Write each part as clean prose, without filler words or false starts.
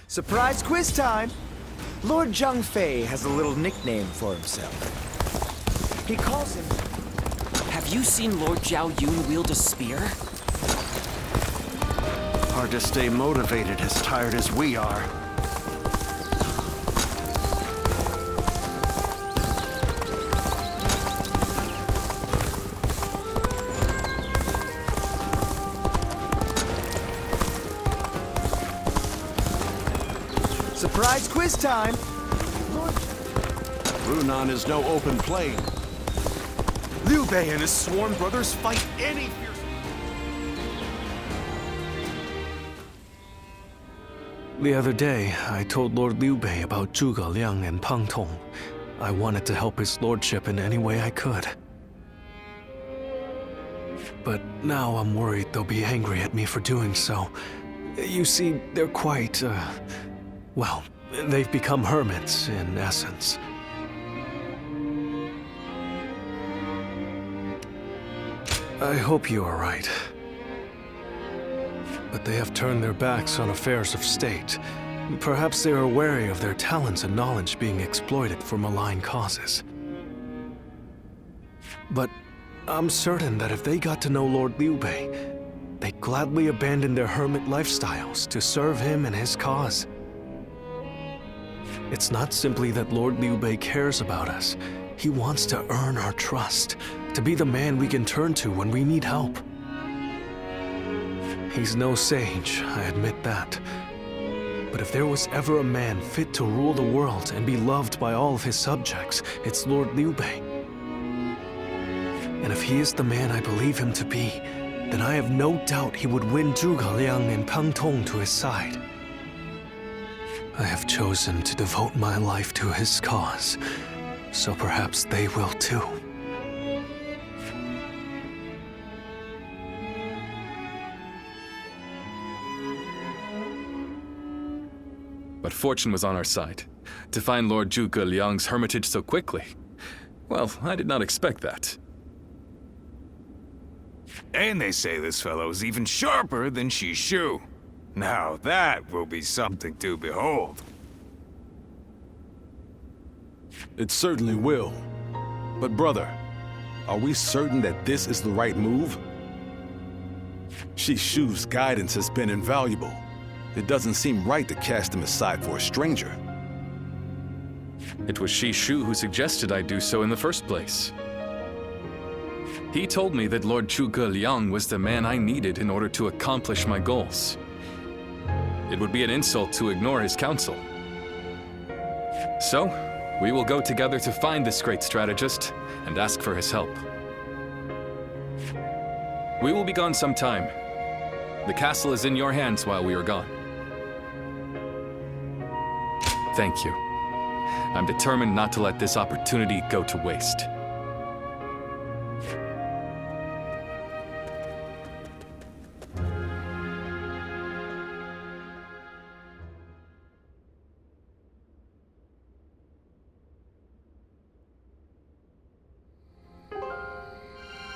Surprise quiz time! Lord Zhang Fei has a little nickname for himself. He calls him... Have you seen Lord Zhao Yun wield a spear? Hard to stay motivated as tired as we are. Surprise quiz time! Lord... Runan is no open plain. Liu Bei and his sworn brothers fight any fierce... The other day, I told Lord Liu Bei about Zhuge Liang and Pang Tong. I wanted to help his lordship in any way I could. But now I'm worried they'll be angry at me for doing so. You see, they're quite, well, they've become hermits, in essence. I hope you are right. But they have turned their backs on affairs of state. Perhaps they are wary of their talents and knowledge being exploited for malign causes. But I'm certain that if they got to know Lord Liu Bei, they'd gladly abandon their hermit lifestyles to serve him and his cause. It's not simply that Lord Liu Bei cares about us. He wants to earn our trust, to be the man we can turn to when we need help. He's no sage, I admit that. But if there was ever a man fit to rule the world and be loved by all of his subjects, it's Lord Liu Bei. And if he is the man I believe him to be, then I have no doubt he would win Zhuge Liang and Pang Tong to his side. I have chosen to devote my life to his cause, so perhaps they will too. But fortune was on our side. To find Lord Zhuge Liang's hermitage so quickly. Well, I did not expect that. And they say this fellow's even sharper than Shishu. Now that will be something to behold. It certainly will. But brother, are we certain that this is the right move? Shishu's guidance has been invaluable. It doesn't seem right to cast him aside for a stranger. It was Shishu who suggested I do so in the first place. He told me that Lord Zhuge Liang was the man I needed in order to accomplish my goals. It would be an insult to ignore his counsel. So, we will go together to find this great strategist and ask for his help. We will be gone some time. The castle is in your hands while we are gone. Thank you. I'm determined not to let this opportunity go to waste.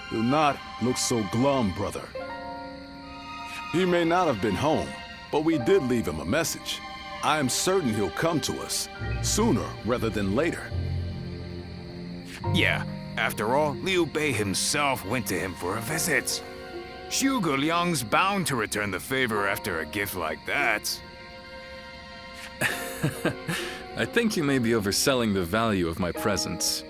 Do not look so glum, brother. He may not have been home, but we did leave him a message. I am certain he'll come to us, sooner rather than later. Yeah, after all, Liu Bei himself went to him for a visit. Zhuge Liang's bound to return the favor after a gift like that. I think you may be overselling the value of my presence.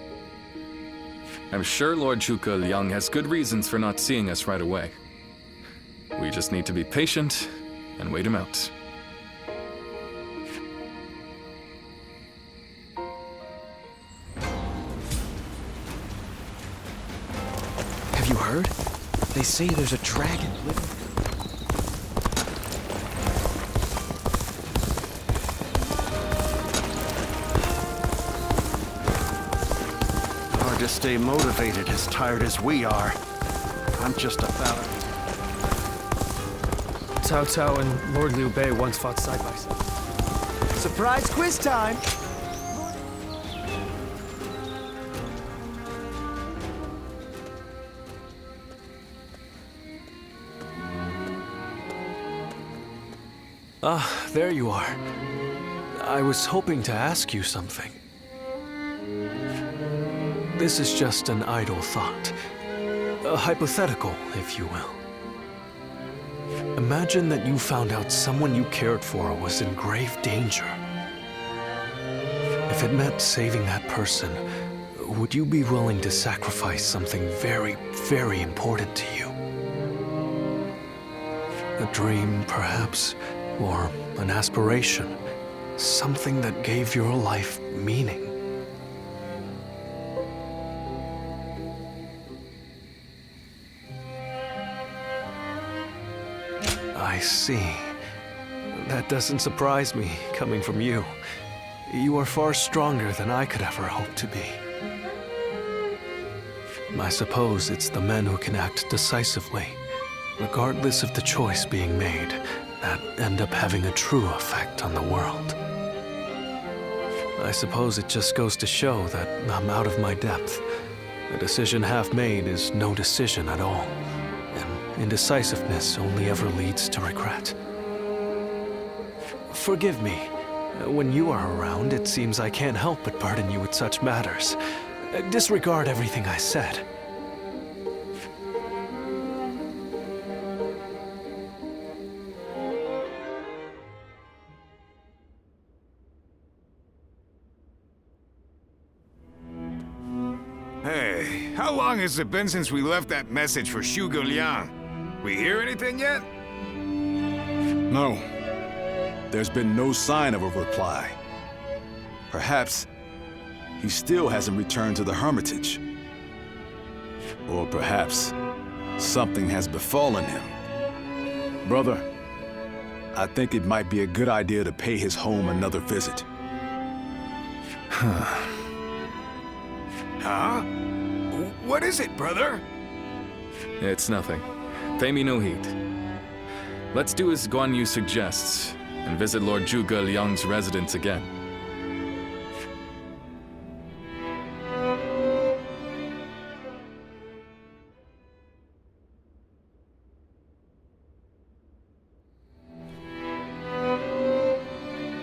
I'm sure Lord Zhuge Liang has good reasons for not seeing us right away. We just need to be patient and wait him out. Have you heard? They say there's a dragon living. Hard to stay motivated as tired as we are. I'm just about it. Cao Cao and Lord Liu Bei once fought side by side. Surprise quiz time! Ah, there you are. I was hoping to ask you something. This is just an idle thought. A hypothetical, if you will. Imagine that you found out someone you cared for was in grave danger. If it meant saving that person, would you be willing to sacrifice something very, very important to you? A dream, perhaps, or an aspiration. Something that gave your life meaning. I see. That doesn't surprise me, coming from you. You are far stronger than I could ever hope to be. I suppose it's the men who can act decisively, regardless of the choice being made, that end up having a true effect on the world. I suppose it just goes to show that I'm out of my depth. A decision half made is no decision at all, and indecisiveness only ever leads to regret. Forgive me. When you are around, it seems I can't help but burden you with such matters. Disregard everything I said. Hey, how long has it been since we left that message for Zhuge Liang? We hear anything yet? No. There's been no sign of a reply. Perhaps he still hasn't returned to the Hermitage. Or perhaps something has befallen him. Brother, I think it might be a good idea to pay his home another visit. Huh? What is it, brother? It's nothing. Pay me no heed. Let's do as Guan Yu suggests, and visit Lord Zhuge Liang's residence again.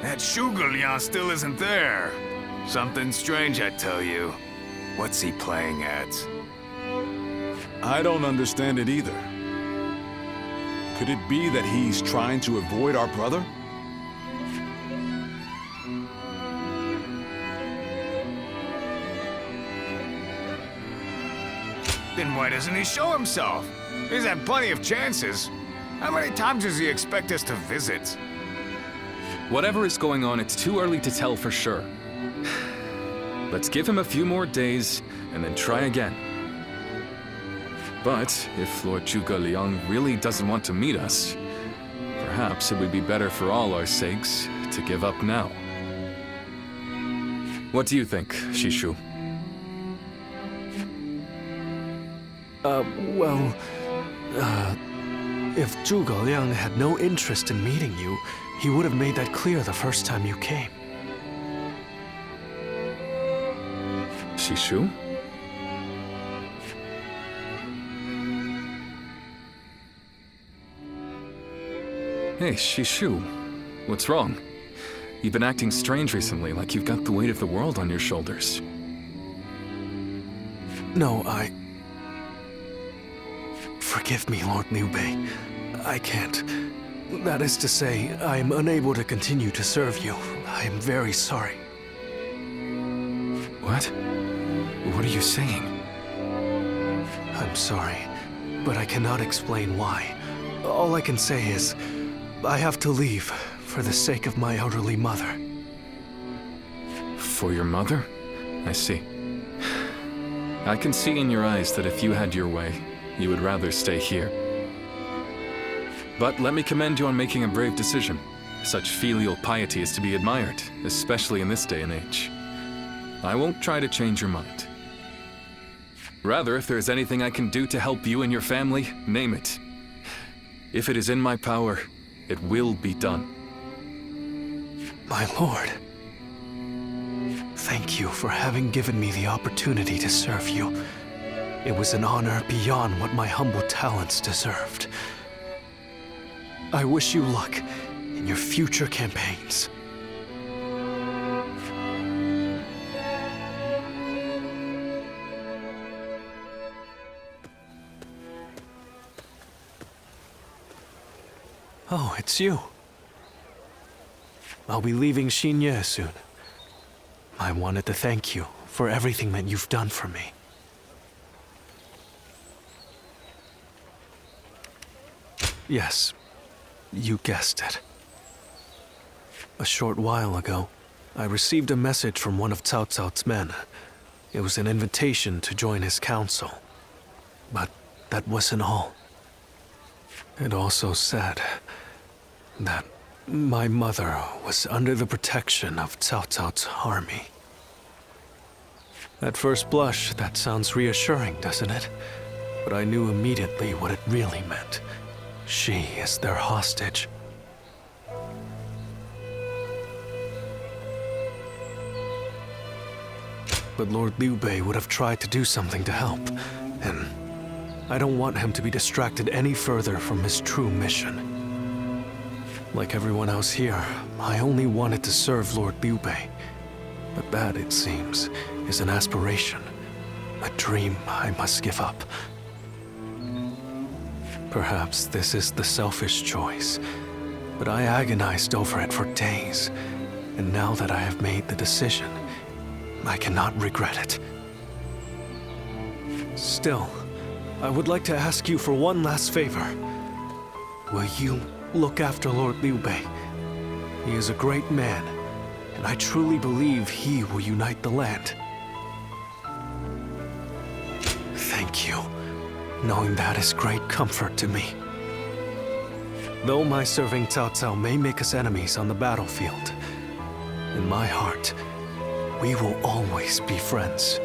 That Zhuge Liang still isn't there. Something strange, I tell you. What's he playing at? I don't understand it either. Could it be that he's trying to avoid our brother? Then why doesn't he show himself? He's had plenty of chances. How many times does he expect us to visit? Whatever is going on, it's too early to tell for sure. Let's give him a few more days, and then try again. But if Lord Zhuge Liang really doesn't want to meet us, perhaps it would be better for all our sakes to give up now. What do you think, Shishu? If Zhuge Liang had no interest in meeting you, he would have made that clear the first time you came. Shishu? Hey, Shishu. What's wrong? You've been acting strange recently, like you've got the weight of the world on your shoulders. No, Forgive me, Lord Liu Bei. I can't. That is to say, I am unable to continue to serve you. I am very sorry. What? What are you saying? I'm sorry, but I cannot explain why. All I can say is, I have to leave for the sake of my elderly mother. For your mother? I see. I can see in your eyes that if you had your way, you would rather stay here. But let me commend you on making a brave decision. Such filial piety is to be admired, especially in this day and age. I won't try to change your mind. Rather, if there is anything I can do to help you and your family, name it. If it is in my power, it will be done. My lord, thank you for having given me the opportunity to serve you. It was an honor beyond what my humble talents deserved. I wish you luck in your future campaigns. Oh, it's you. I'll be leaving Xinye soon. I wanted to thank you for everything that you've done for me. Yes, you guessed it. A short while ago, I received a message from one of Cao Cao's men. It was an invitation to join his council. But that wasn't all. It also said that my mother was under the protection of Cao Cao's army. At first blush, that sounds reassuring, doesn't it? But I knew immediately what it really meant. She is their hostage. But Lord Liu Bei would have tried to do something to help, and I don't want him to be distracted any further from his true mission. Like everyone else here, I only wanted to serve Lord Liu Bei. But that, it seems, is an aspiration, a dream I must give up. Perhaps this is the selfish choice, but I agonized over it for days, and now that I have made the decision, I cannot regret it. Still, I would like to ask you for one last favor. Will you look after Lord Liu Bei? He is a great man, and I truly believe he will unite the land. Thank you. Knowing that is great comfort to me. Though my serving Cao Cao may make us enemies on the battlefield, in my heart, we will always be friends.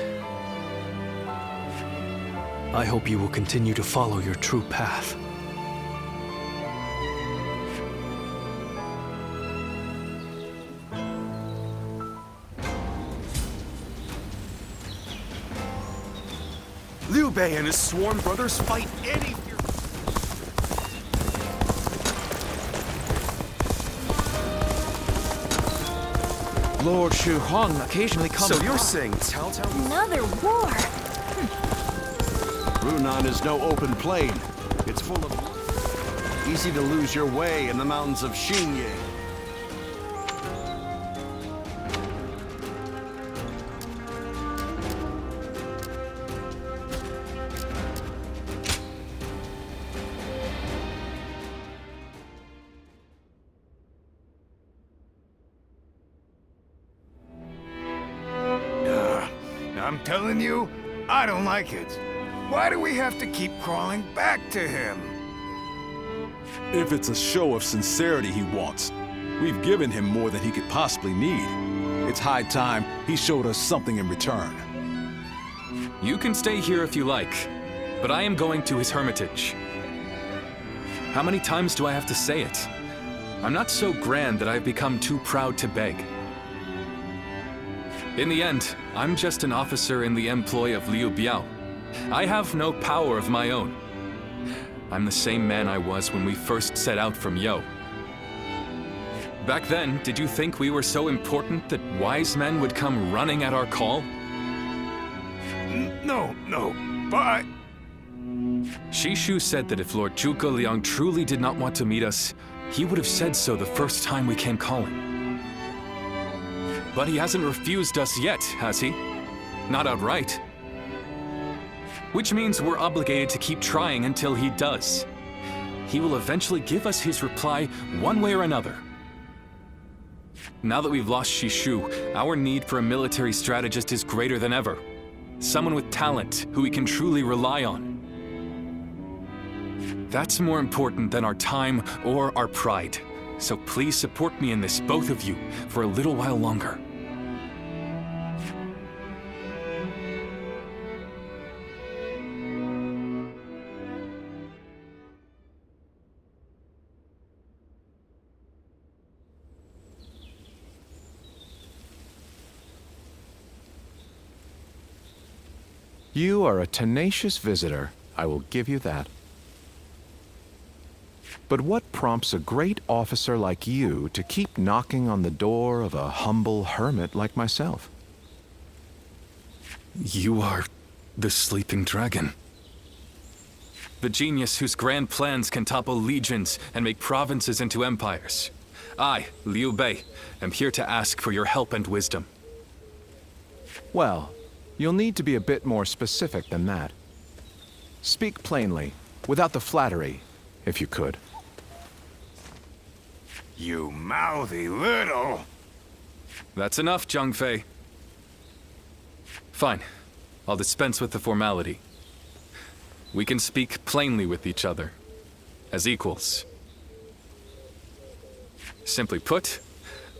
I hope you will continue to follow your true path. Liu Bei and his sworn brothers fight any... Lord Shu Hong occasionally comes... So you're saying Cao Cao... Another war! Runan is no open plain. It's full of... Easy to lose your way in the mountains of Xinye. I'm telling you, I don't like it. Why do we have to keep crawling back to him? If it's a show of sincerity he wants, we've given him more than he could possibly need. It's high time he showed us something in return. You can stay here if you like, but I am going to his hermitage. How many times do I have to say it? I'm not so grand that I've become too proud to beg. In the end, I'm just an officer in the employ of Liu Biao. I have no power of my own. I'm the same man I was when we first set out from Yo. Back then, did you think we were so important that wise men would come running at our call? No, but... Shishu said that if Lord Zhuge Liang truly did not want to meet us, he would have said so the first time we came calling. But he hasn't refused us yet, has he? Not outright. Which means we're obligated to keep trying until he does. He will eventually give us his reply one way or another. Now that we've lost Shishu, our need for a military strategist is greater than ever. Someone with talent who we can truly rely on. That's more important than our time or our pride. So please support me in this, both of you, for a little while longer. You are a tenacious visitor. I will give you that. But what prompts a great officer like you to keep knocking on the door of a humble hermit like myself? You are the sleeping dragon. The genius whose grand plans can topple legions and make provinces into empires. I, Liu Bei, am here to ask for your help and wisdom. Well, you'll need to be a bit more specific than that. Speak plainly, without the flattery, if you could. You mouthy little... That's enough, Zhang Fei. Fine. I'll dispense with the formality. We can speak plainly with each other, as equals. Simply put,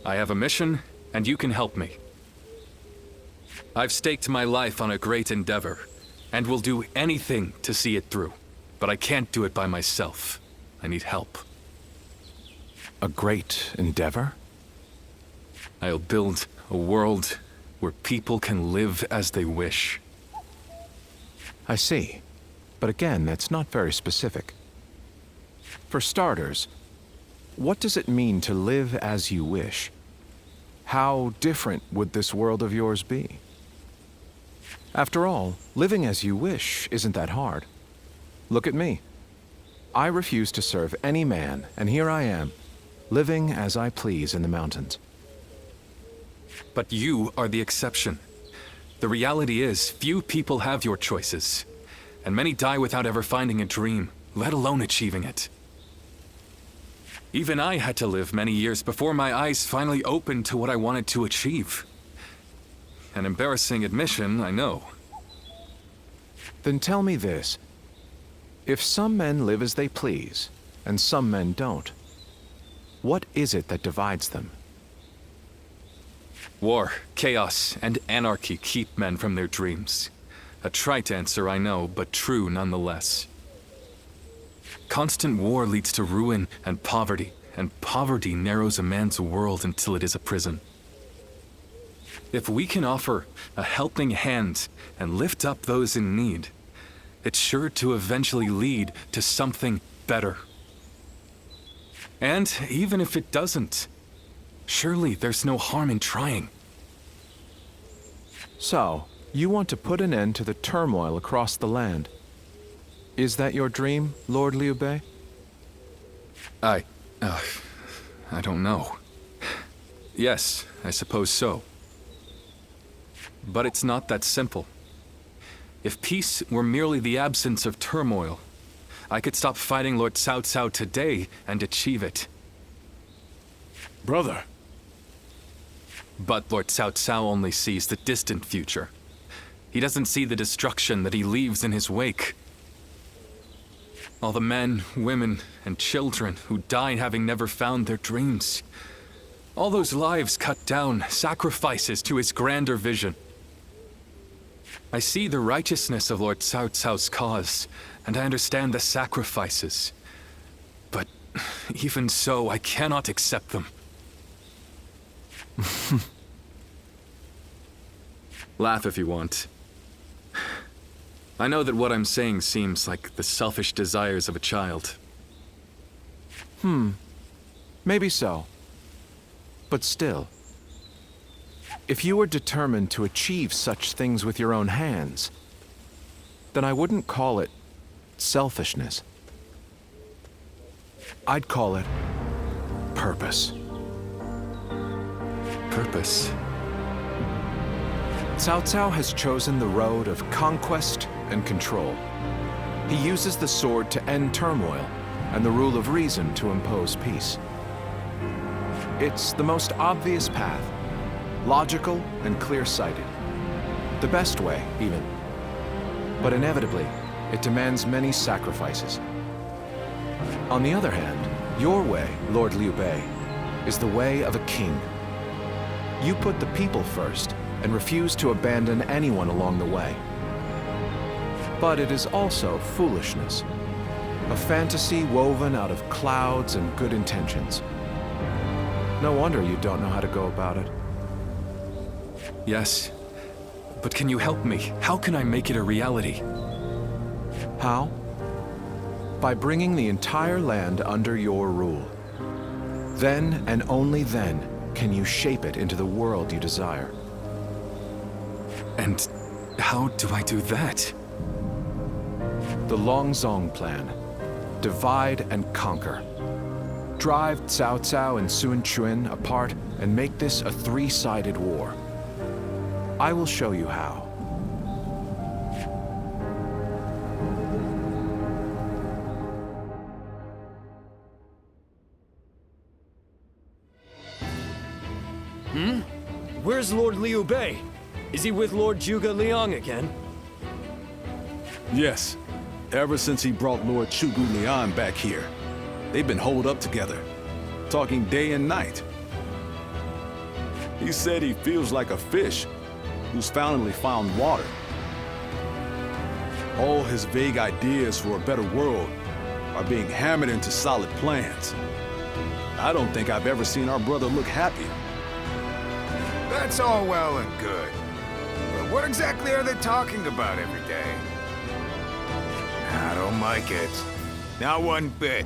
I have a mission, and you can help me. I've staked my life on a great endeavor, and will do anything to see it through. But I can't do it by myself. I need help. A great endeavor? I'll build a world where people can live as they wish. I see. But again, that's not very specific. For starters, what does it mean to live as you wish? How different would this world of yours be? After all, living as you wish isn't that hard. Look at me. I refuse to serve any man, and here I am, living as I please in the mountains. But you are the exception. The reality is, few people have your choices. And many die without ever finding a dream, let alone achieving it. Even I had to live many years before my eyes finally opened to what I wanted to achieve. An embarrassing admission, I know. Then tell me this. If some men live as they please, and some men don't, what is it that divides them? War, chaos, and anarchy keep men from their dreams. A trite answer, I know, but true nonetheless. Constant war leads to ruin and poverty narrows a man's world until it is a prison. If we can offer a helping hand and lift up those in need, it's sure to eventually lead to something better. And even if it doesn't, surely there's no harm in trying. So, you want to put an end to the turmoil across the land. Is that your dream, Lord Liu Bei? I don't know. Yes, I suppose so. But it's not that simple. If peace were merely the absence of turmoil, I could stop fighting Lord Cao Cao today and achieve it. Brother. But Lord Cao Cao only sees the distant future. He doesn't see the destruction that he leaves in his wake. All the men, women, and children who die having never found their dreams. All those lives cut down, sacrifices to his grander vision. I see the righteousness of Lord Cao Cao's cause, and I understand the sacrifices. But even so, I cannot accept them. Laugh if you want. I know that what I'm saying seems like the selfish desires of a child. Maybe so. But still, if you were determined to achieve such things with your own hands, then I wouldn't call it selfishness. I'd call it purpose. Purpose. Cao Cao has chosen the road of conquest and control. He uses the sword to end turmoil and the rule of reason to impose peace. It's the most obvious path, logical and clear-sighted. The best way, even. But inevitably, it demands many sacrifices. On the other hand, your way, Lord Liu Bei, is the way of a king. You put the people first and refuse to abandon anyone along the way. But it is also foolishness, a fantasy woven out of clouds and good intentions. No wonder you don't know how to go about it. Yes, but can you help me? How can I make it a reality? How? By bringing the entire land under your rule. Then and only then can you shape it into the world you desire. And how do I do that? The Longzong plan. Divide and conquer. Drive Cao Cao and Sun Quan apart and make this a three-sided war. I will show you how. Where's Lord Liu Bei? Is he with Lord Zhuge Liang again? Yes. Ever since he brought Lord Zhuge Liang back here. They've been holed up together, talking day and night. He said he feels like a fish who's finally found water. All his vague ideas for a better world are being hammered into solid plans. I don't think I've ever seen our brother look happy. That's all well and good. But what exactly are they talking about every day? I don't like it. Not one bit.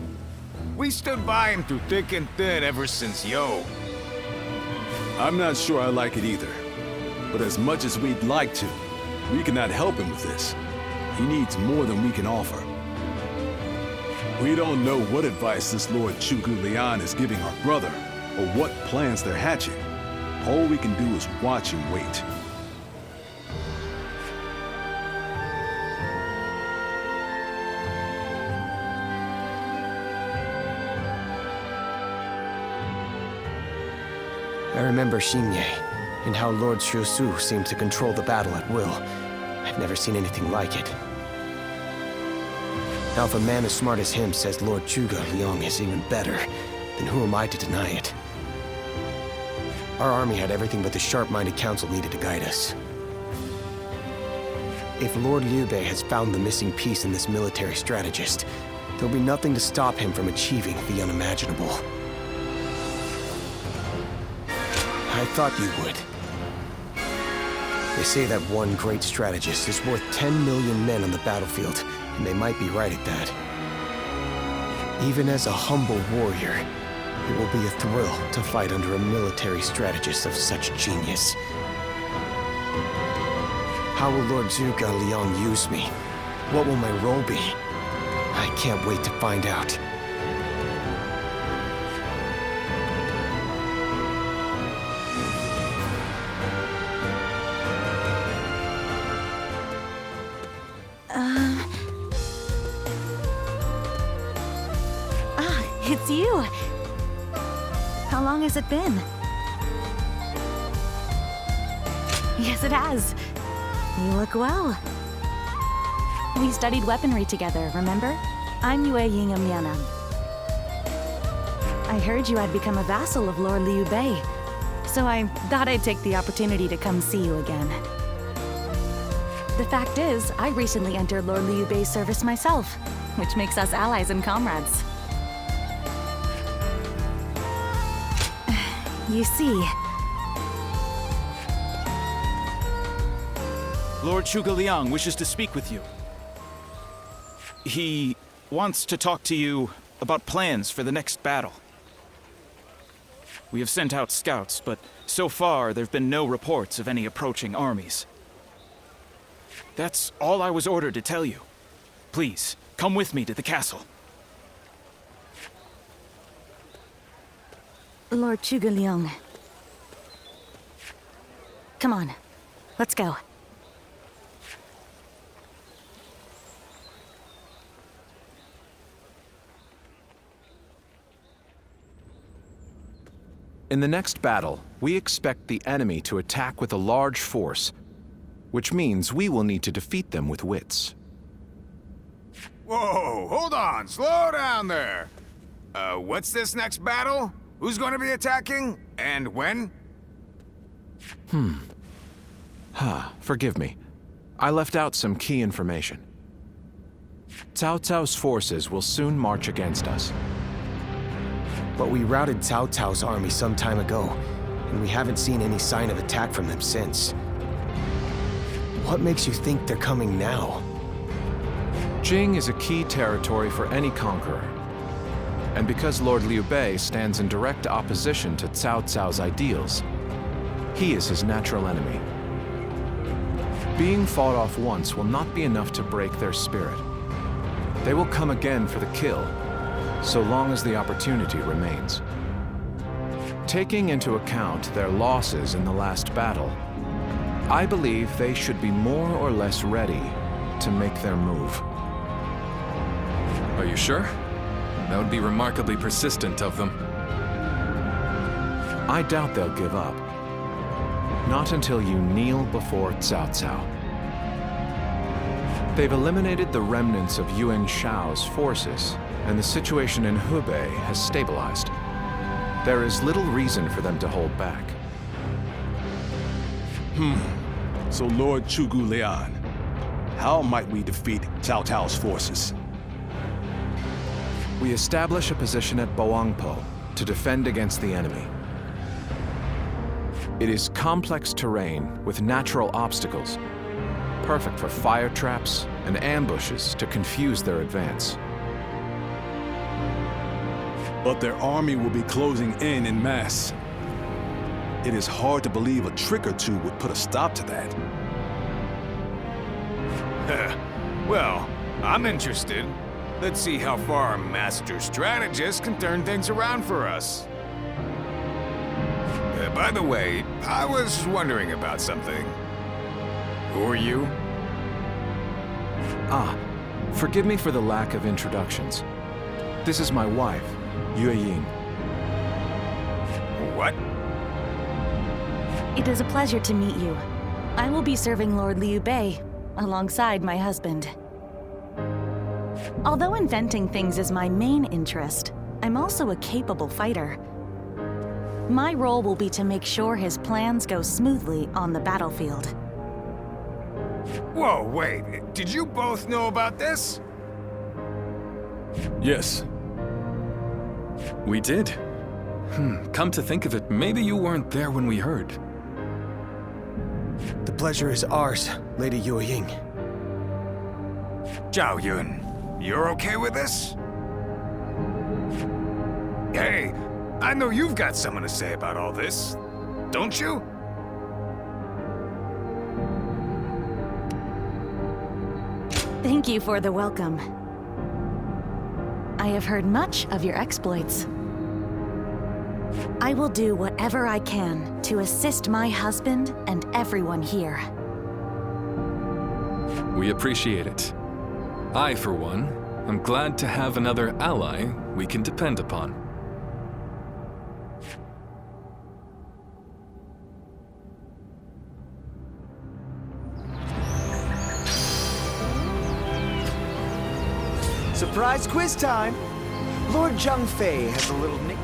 We stood by him through thick and thin ever since Yo. I'm not sure I like it either. But as much as we'd like to, we cannot help him with this. He needs more than we can offer. We don't know what advice this Lord Zhuge Liang is giving our brother, or what plans they're hatching. All we can do is watch and wait. I remember Xinye, and how Lord Shusu seemed to control the battle at will. I've never seen anything like it. Now if a man as smart as him says Lord Zhuge Liang is even better, then who am I to deny it? Our army had everything but the sharp-minded council needed to guide us. If Lord Liu Bei has found the missing piece in this military strategist, there'll be nothing to stop him from achieving the unimaginable. I thought you would. They say that one great strategist is worth 10 million men on the battlefield, and they might be right at that. Even as a humble warrior, it will be a thrill to fight under a military strategist of such genius. How will Lord Zhuge Liang use me? What will my role be? I can't wait to find out. It's you. How long has it been? Yes, it has. You look well. We studied weaponry together, remember? I'm Yue Ying Mianam. I heard you had become a vassal of Lord Liu Bei, so I thought I'd take the opportunity to come see you again. The fact is, I recently entered Lord Liu Bei's service myself, which makes us allies and comrades. You see... Lord Zhuge Liang wishes to speak with you. He wants to talk to you about plans for the next battle. We have sent out scouts, but so far there have been no reports of any approaching armies. That's all I was ordered to tell you. Please, come with me to the castle. Lord Zhuge Liang. Come on, let's go. In the next battle, we expect the enemy to attack with a large force, which means we will need to defeat them with wits. Whoa, hold on, slow down there. What's this next battle? Who's going to be attacking? And when? Forgive me. I left out some key information. Cao Cao's forces will soon march against us. But we routed Cao Cao's army some time ago, and we haven't seen any sign of attack from them since. What makes you think they're coming now? Jing is a key territory for any conqueror. And because Lord Liu Bei stands in direct opposition to Cao Cao's ideals, he is his natural enemy. Being fought off once will not be enough to break their spirit. They will come again for the kill, so long as the opportunity remains. Taking into account their losses in the last battle, I believe they should be more or less ready to make their move. Are you sure? That would be remarkably persistent of them. I doubt they'll give up. Not until you kneel before Cao Cao. They've eliminated the remnants of Yuan Shao's forces, and the situation in Hubei has stabilized. There is little reason for them to hold back. So Lord Zhuge Liang, how might we defeat Cao Cao's forces? We establish a position at Boangpo to defend against the enemy. It is complex terrain with natural obstacles, perfect for fire traps and ambushes to confuse their advance. But their army will be closing in mass. It is hard to believe a trick or two would put a stop to that. Well, I'm interested. Let's see how far our master strategist can turn things around for us. By the way, I was wondering about something. Who are you? Forgive me for the lack of introductions. This is my wife, Yue Ying. What? It is a pleasure to meet you. I will be serving Lord Liu Bei alongside my husband. Although inventing things is my main interest, I'm also a capable fighter. My role will be to make sure his plans go smoothly on the battlefield. Whoa, wait. Did you both know about this? Yes. We did. Come to think of it, maybe you weren't there when we heard. The pleasure is ours, Lady Yue Ying. Zhao Yun, you're okay with this? Hey, I know you've got something to say about all this, don't you? Thank you for the welcome. I have heard much of your exploits. I will do whatever I can to assist my husband and everyone here. We appreciate it. I, for one, am glad to have another ally we can depend upon. Surprise quiz time! Lord Zhang Fei has a little nick.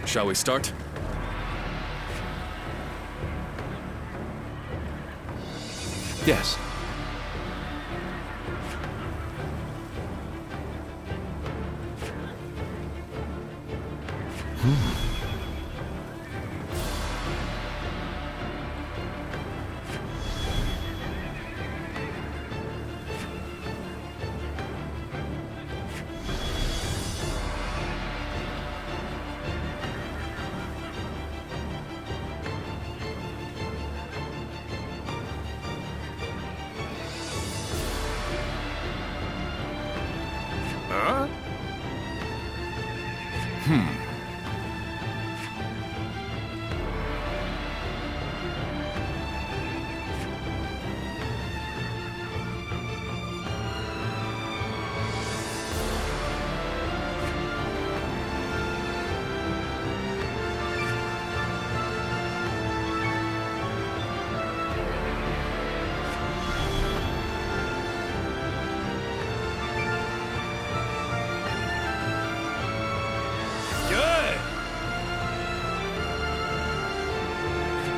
Shall we start? Yes.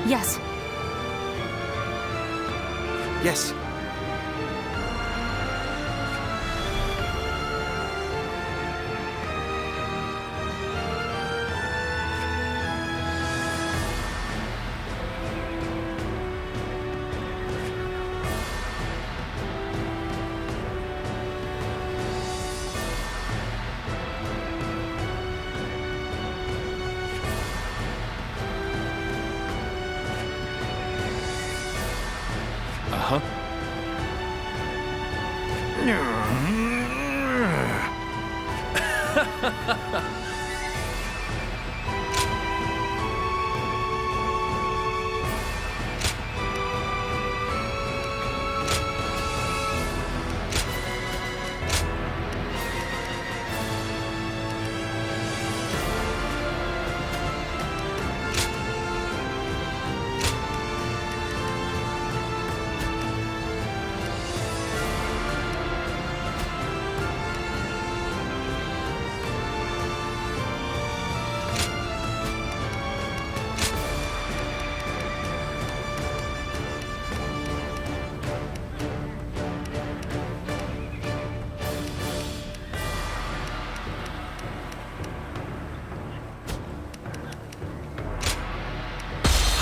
Yes. Yes. Uh-huh.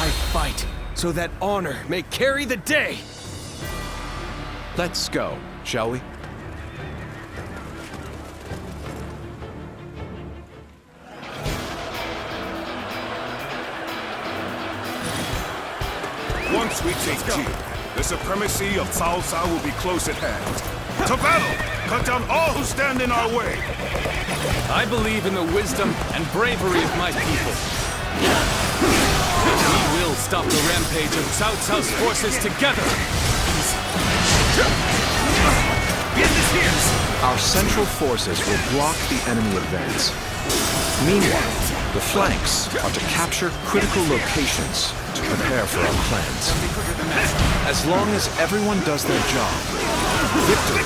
I fight so that honor may carry the day. Let's go, shall we? Once we take Jin, the supremacy of Cao Cao will be close at hand. To battle! Cut down all who stand in our way! I believe in the wisdom and bravery of my people. We will stop the rampage of Cao Cao's forces together! Our central forces will block the enemy advance. Meanwhile, the flanks are to capture critical locations to prepare for our plans. As long as everyone does their job, victory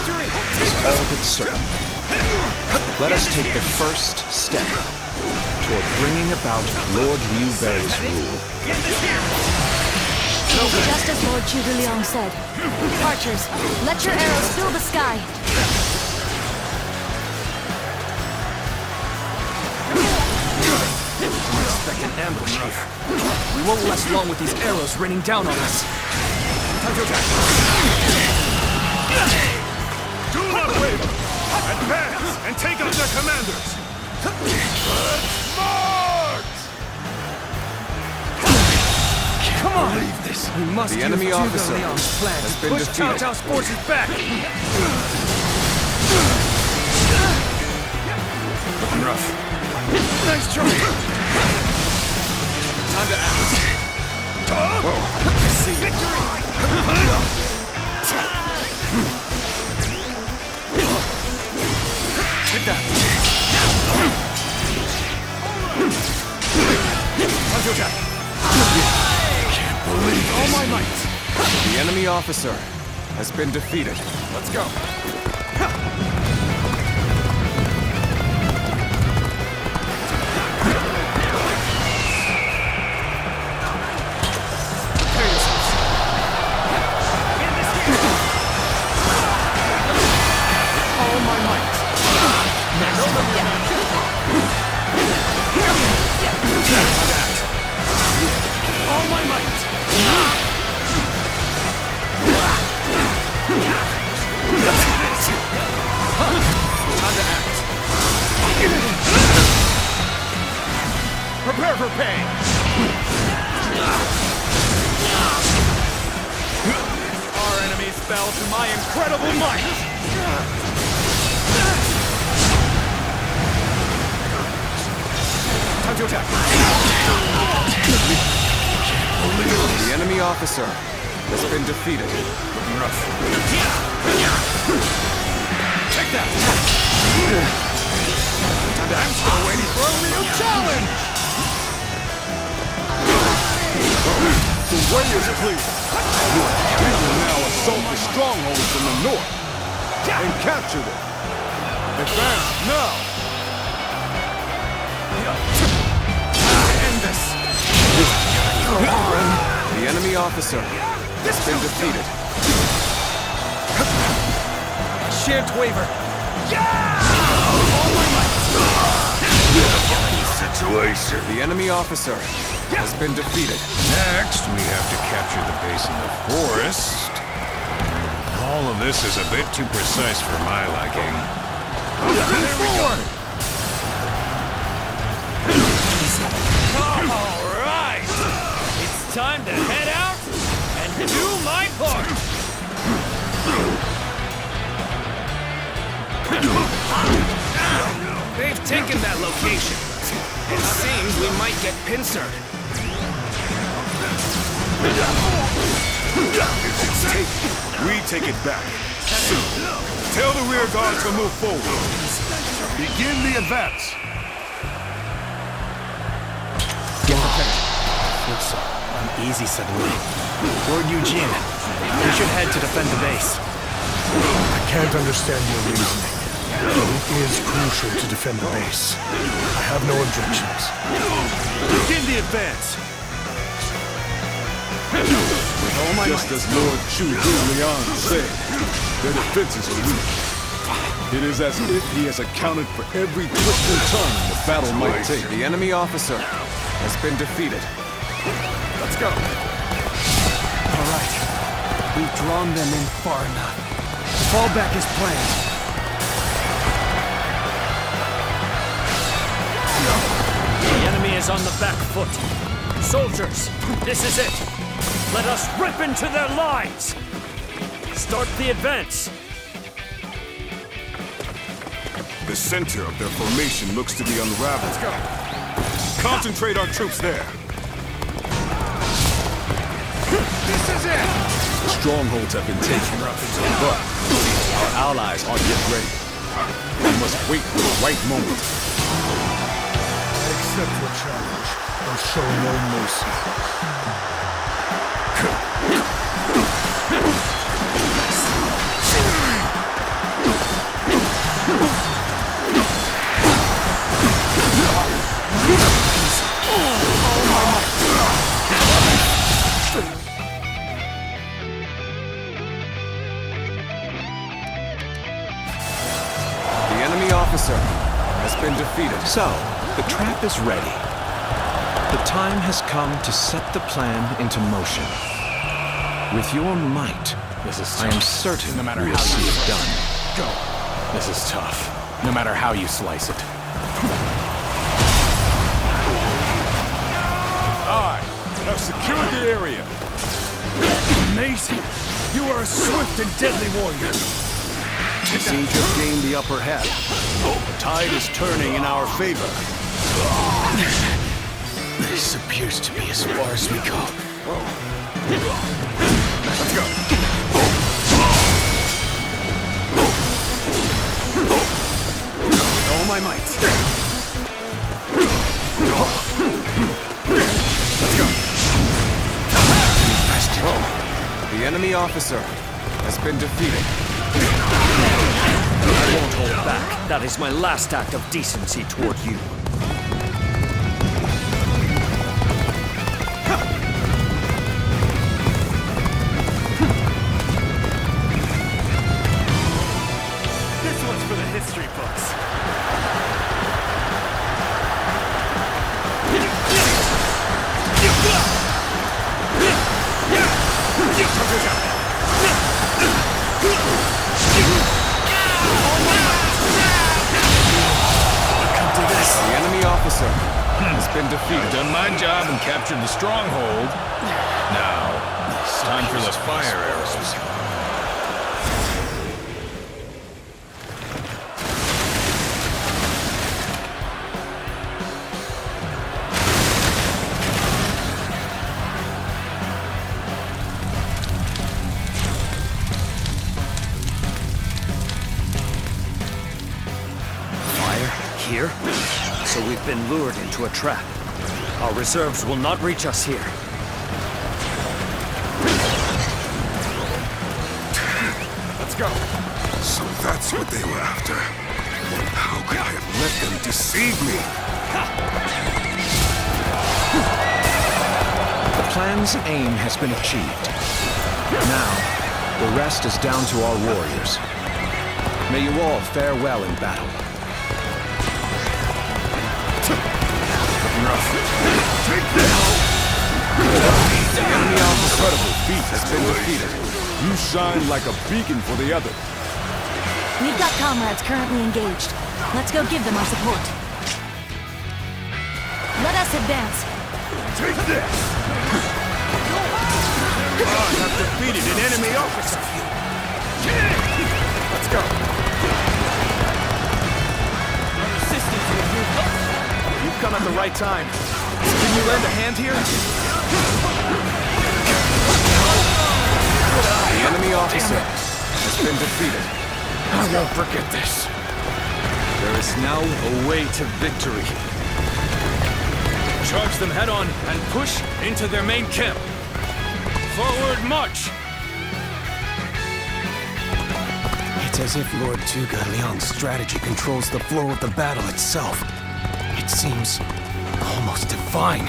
is all but certain. Let us take the first step toward bringing about Lord Liu Bei's rule. Just as Lord Zhuge Liang said. Archers, let your arrows fill the sky. Expect an ambush here. We won't last long with these arrows raining down on us. Do not waver! Advance and take out their commanders! March! Come on! Believe this. We must The enemy use officer Zhuge Liang's plan has to been push Cao defeated. Cao's forces back. Looking rough. Nice try. Time to act. See victory. Take that. Can't believe it. All my might. The enemy officer has been defeated. Let's go. All my might. All my might. Time to act. Prepare for pain. Our enemies fell to my incredible might. Counterattack! The enemy officer has been defeated. Looking rough. Take that! I'm still waiting for a real challenge! The way is clear. We will now assault the strongholds in the north and capture them. Advance now! End this! The enemy officer has been defeated. Shan't waver! Situation. The enemy officer has been defeated. Next, we have to capture the base in the forest. All of this is a bit too precise for my liking. All right! It's time to head out and do my part! They've taken that location. It seems we might get pincered. We take it back. Tell the rear guard to move forward. Begin the advance. Uneasy suddenly. Lord Eugene, we should head to defend the base. I can't understand your reasoning. But it is crucial to defend the base. I have no objections. Begin the advance. Just as Lord Chu Liang said, their defenses are weak. It is as if he has accounted for every twist and turn the battle might take. The enemy officer has been defeated. Let's go. All right. We've drawn them in far enough. Fall back as planned. The enemy is on the back foot. Soldiers, this is it. Let us rip into their lines. Start the advance. The center of their formation looks to be unraveled. Let's go. Concentrate our troops there. This is it! Strongholds have been taken, but our allies aren't yet ready. We must wait for the right moment. Accept your challenge. I'll show no mercy. The enemy officer has been defeated. So, the trap is ready. The time has come to set the plan into motion. With your might, I am certain No matter we will how see you it done. Go. This is tough, no matter how you slice it. I have secured the area. Amazing. You are a swift and deadly warrior. We seem to have gained the upper hand. The tide is turning in our favor. This appears to be as far as we go. Let's go. All my might. Let's go. The enemy officer has been defeated. I won't hold back. That is my last act of decency toward you. This one's for the history books. The enemy officer has been defeated. Done my job and captured the stronghold. Now, it's time for those fire arrows. here, so we've been lured into a trap. Our reserves will not reach us here. Let's go. So that's what they were after. How could I have let them deceive me? The plan's aim has been achieved. Now, the rest is down to our warriors. May you all fare well in battle. Take this! The enemy incredible feat has been defeated. You shine like a beacon for the others. We've got comrades currently engaged. Let's go give them our support. Let us advance. Take this! I have defeated an enemy officer. Let's go. You've come at the right time. Can you lend a hand here? The enemy officer has been defeated. I won't forget this. There is now a way to victory. Charge them head on and push into their main camp. Forward march! It's as if Lord Zhuge Liang's strategy controls the flow of the battle itself. It seems almost divine.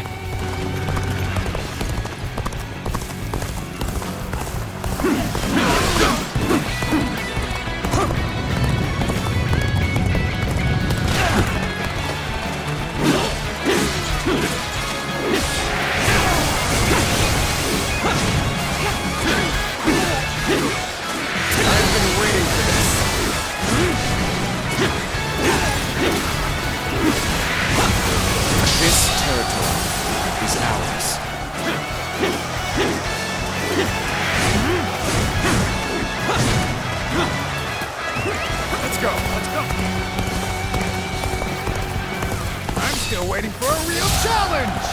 Still waiting for a real challenge!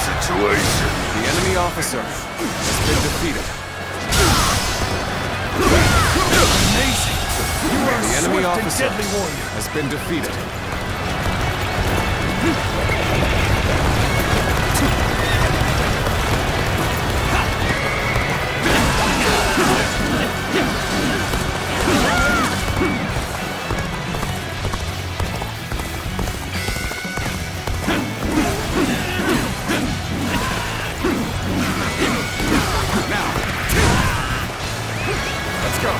Situation. The enemy officer has been defeated. Amazing! You are The a enemy swift and officer deadly warrior. has been defeated. Let's go!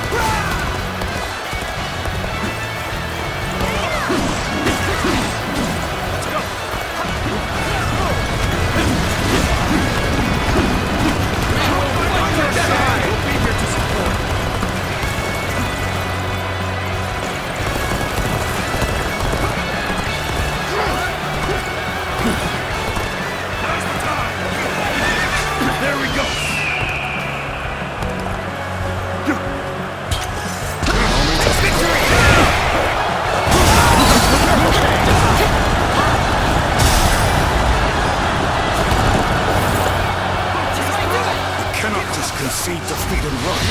Concede defeat and run.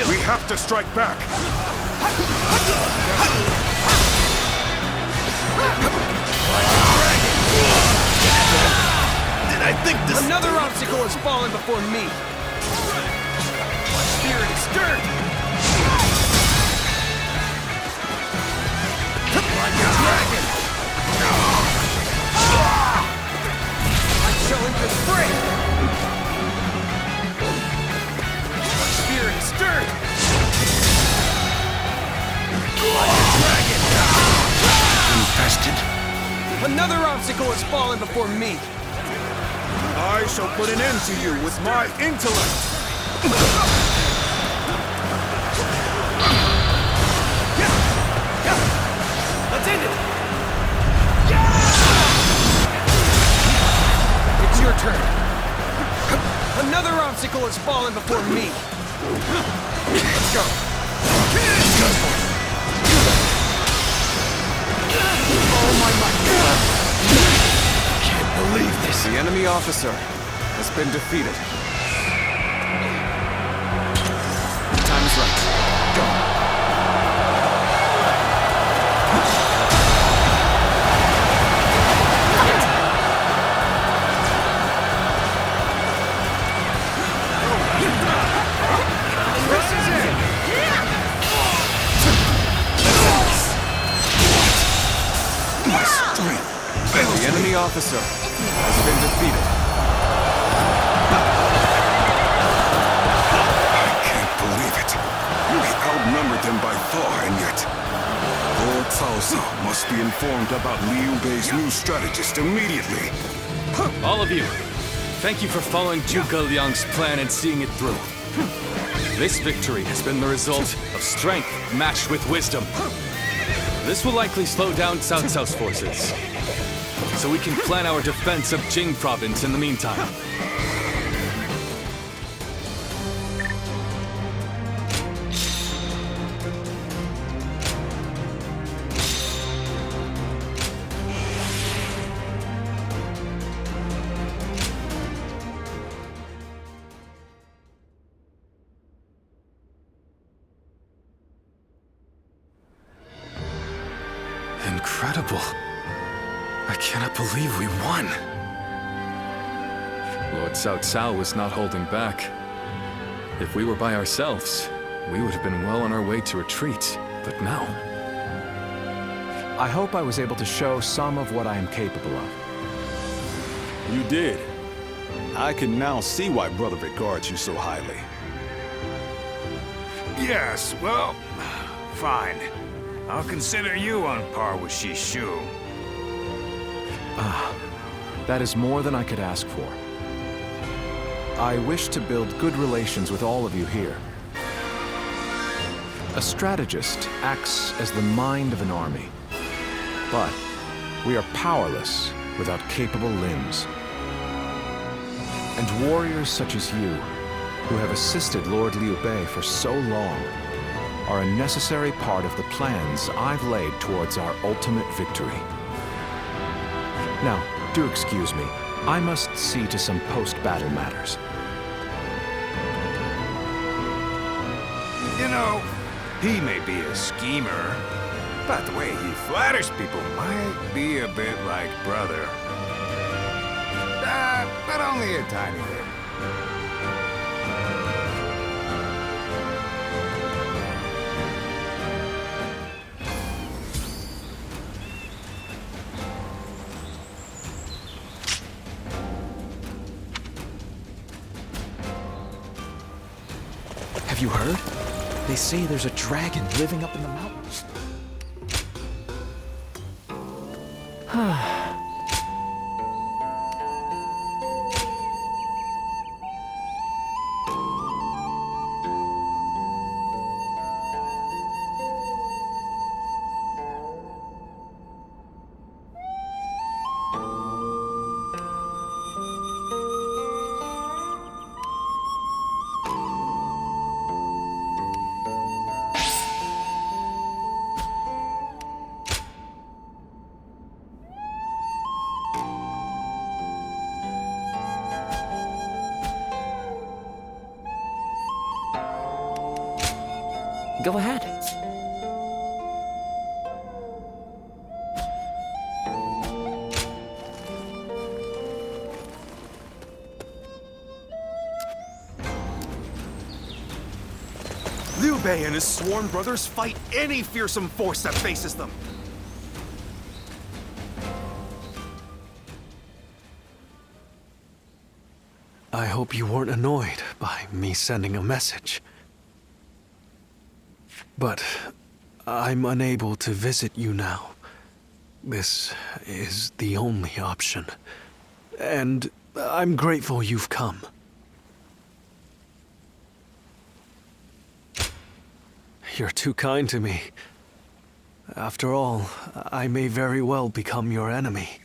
We have to strike back. Did I think this... Another obstacle has fallen before me. My spirit is stirred. Like a dragon. I'm showing the fray. Spirit stirred! Like a dragon! Infested. Another obstacle has fallen before me! I shall put an end to you with my intellect! Let's end it! It's your turn! Another obstacle has fallen before me! Let's go! Oh my might! Can't believe this! The enemy officer has been defeated. The time is right. Go. The enemy officer has been defeated. I can't believe it. We outnumbered them by far, and yet... Lord Cao Cao must be informed about Liu Bei's new strategist immediately. All of you, thank you for following Zhuge Liang's plan and seeing it through. This victory has been the result of strength matched with wisdom. This will likely slow down Cao Cao's forces, so we can plan our defense of Jing province in the meantime. Incredible. I cannot believe we won. Lord Cao Cao was not holding back. If we were by ourselves, we would have been well on our way to retreat. But now... I hope I was able to show some of what I am capable of. You did. I can now see why Brother regards you so highly. Yes, well, fine. I'll consider you on par with Shishu. That is more than I could ask for. I wish to build good relations with all of you here. A strategist acts as the mind of an army. But we are powerless without capable limbs. And warriors such as you, who have assisted Lord Liu Bei for so long, are a necessary part of the plans I've laid towards our ultimate victory. Now, do excuse me. I must see to some post-battle matters. You know, he may be a schemer, but the way he flatters people might be a bit like brother. But only a tiny bit. Have you heard? They say there's a dragon living up in the mountains. Go ahead. Liu Bei and his sworn brothers fight any fearsome force that faces them. I hope you weren't annoyed by me sending a message. But I'm unable to visit you now. This is the only option. And I'm grateful you've come. You're too kind to me. After all, I may very well become your enemy.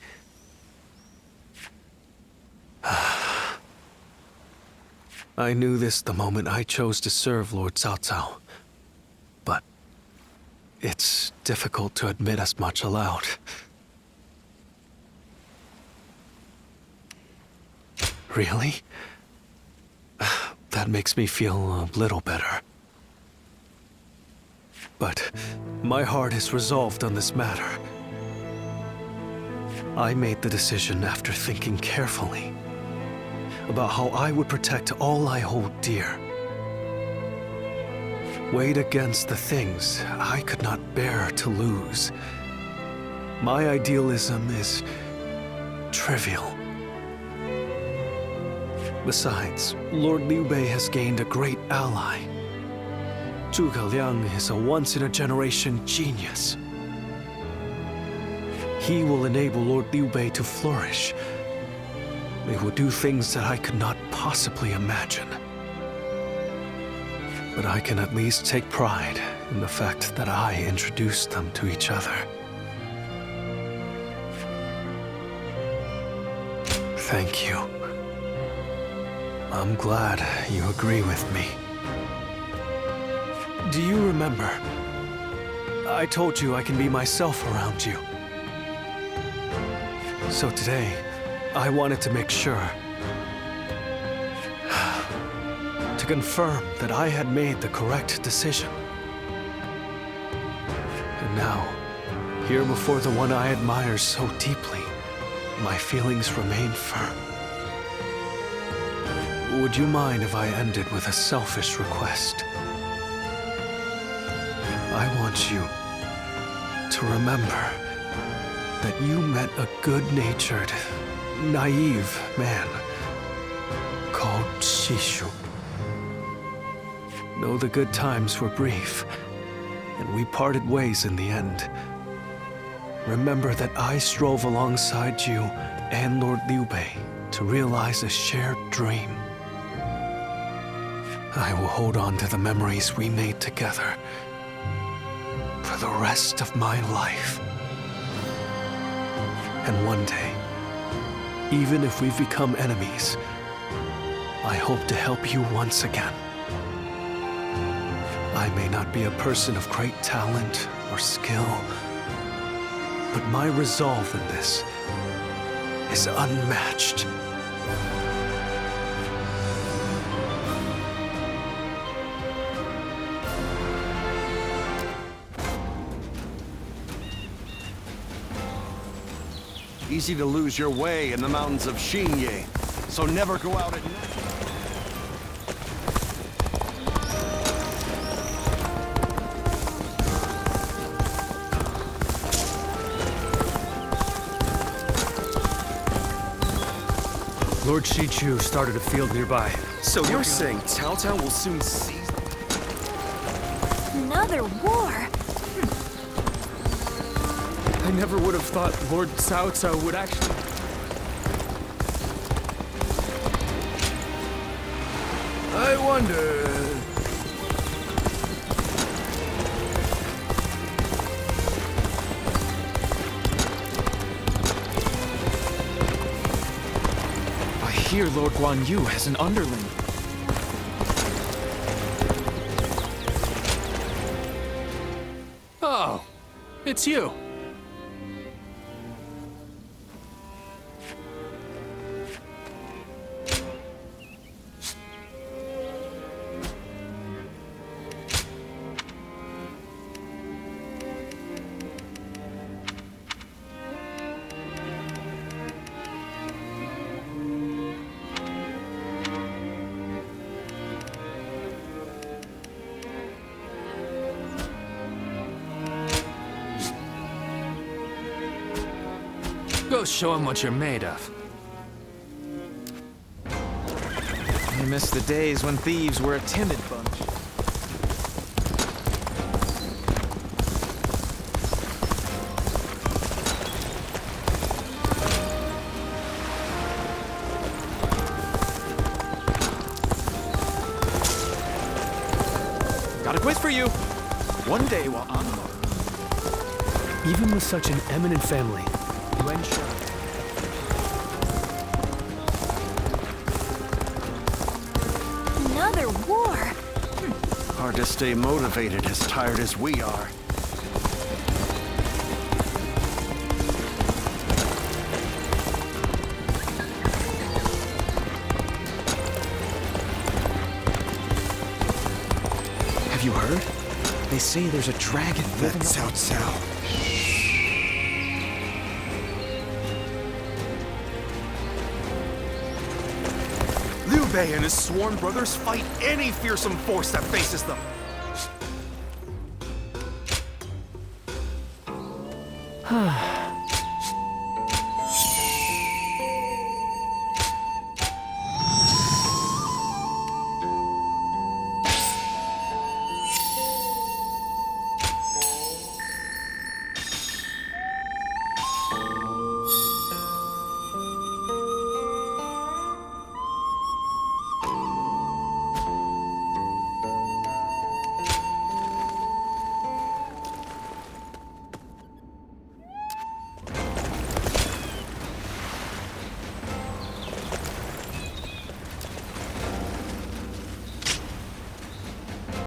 I knew this the moment I chose to serve Lord Cao Cao. But it's difficult to admit as much aloud. Really? That makes me feel a little better. But my heart is resolved on this matter. I made the decision after thinking carefully about how I would protect all I hold dear. Weighed against the things I could not bear to lose. My idealism is trivial. Besides, Lord Liu Bei has gained a great ally. Zhuge Liang is a once-in-a-generation genius. He will enable Lord Liu Bei to flourish. They will do things that I could not possibly imagine. But I can at least take pride in the fact that I introduced them to each other. Thank you. I'm glad you agree with me. Do you remember? I told you I can be myself around you. So today, I wanted to make sure. To confirm that I had made the correct decision. And now, here before the one I admire so deeply, my feelings remain firm. Would you mind if I ended with a selfish request? I want you to remember that you met a good-natured, naive man called Shishu. Though the good times were brief, and we parted ways in the end, remember that I strove alongside you and Lord Liu Bei to realize a shared dream. I will hold on to the memories we made together for the rest of my life. And one day, even if we've become enemies, I hope to help you once again. I may not be a person of great talent or skill, but my resolve in this is unmatched. Easy to lose your way in the mountains of Xinye, so never go out at night. Lord Shichu started a field nearby. So you're saying Cao Cao will soon seize... Another war? I never would have thought Lord Cao Cao would actually... I wonder... I hear Lord Guan Yu has an underling. Oh, it's you. Go show him what you're made of. I miss the days when thieves were a timid bunch. Got a quiz for you. One day while on the road. Even with such an eminent family, Yuan Shang. Hard to stay motivated as tired as we are. Have you heard? They say there's a dragon living That's up... Cao Cao. Liu Bei and his sworn brothers fight any fearsome force that faces them.